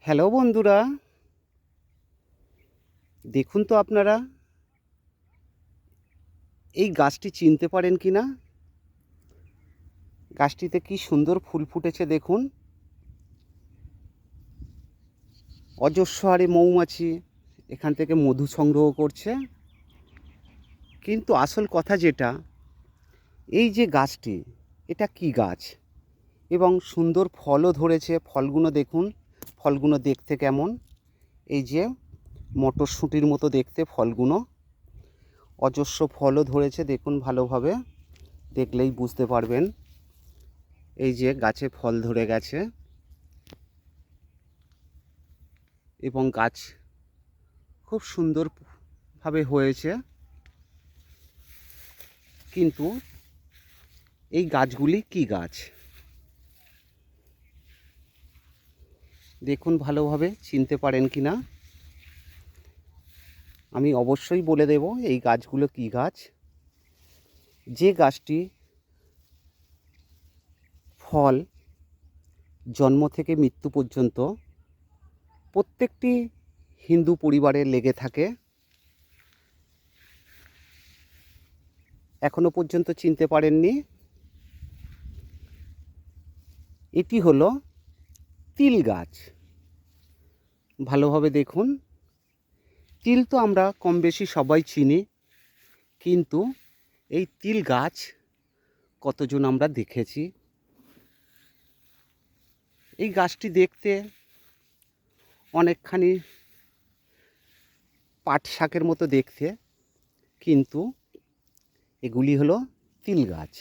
Hello বন্ধুরা, দেখুন তো আপনারা এই গাছটি চিনতে পারেন কি না? গাছটিতে কি সুন্দর ফুল ফুটেছে দেখুন। অজস্র হারে মৌমাছি এখান থেকে মধু সংগ্রহ করছে। কিন্তু আসল কথা যেটা, এই যে গাছটি, এটা কি গাছ এবং সুন্দর ফলও ধরেছে। ফলগুলো দেখুন, ফলগুলো দেখতে কেমন, এই যে মটরশুঁটির মতো দেখতে ফলগুলো। অজস্র ফলও ধরেছে দেখুন, ভালোভাবে দেখলেই বুঝতে পারবেন। এই যে গাছে ফল ধরে গেছে এবং গাছ খুব সুন্দরভাবে হয়েছে। কিন্তু এই গাছগুলি কি গাছ দেখুন, ভালোভাবে চিনতে পারেন কি না আমি অবশ্যই বলে দেব এই গাছগুলো কি গাছ। যে গাছটি ফল জন্ম থেকে মৃত্যু পর্যন্ত প্রত্যেকটি হিন্দু পরিবারে লেগে থাকে। এখনো পর্যন্ত চিনতে পারেননি? এটি হলো তিল গাছ। ভালোভাবে দেখুন, তিল তো আমরা কম বেশি সবাই চিনি, কিন্তু এই তিল গাছ কতজন আমরা দেখেছি। এই গাছটি দেখতে অনেকখানি পাট শাকের মতো দেখতে, কিন্তু এগুলি হলো তিল গাছ।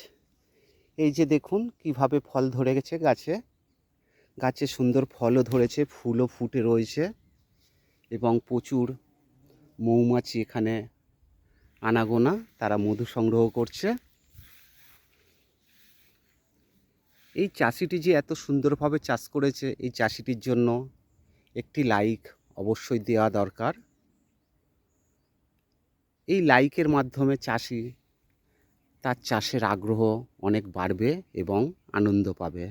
এই যে দেখুন কিভাবে ফল ধরে গেছে গাছে, গাছে সুন্দর ফলও ধরেছে, ফুলও ফুটে রয়েছে এবং প্রচুর মৌমাছি এখানে আনাগোনা, তারা মধু সংগ্রহ করছে। এই চাষিটি যে এত সুন্দরভাবে চাষ করেছে, এই চাষিটির জন্য একটি লাইক অবশ্যই দেওয়া দরকার। এই লাইকের মাধ্যমে চাষি তার চাষের আগ্রহ অনেক বাড়বে এবং আনন্দ পাবে।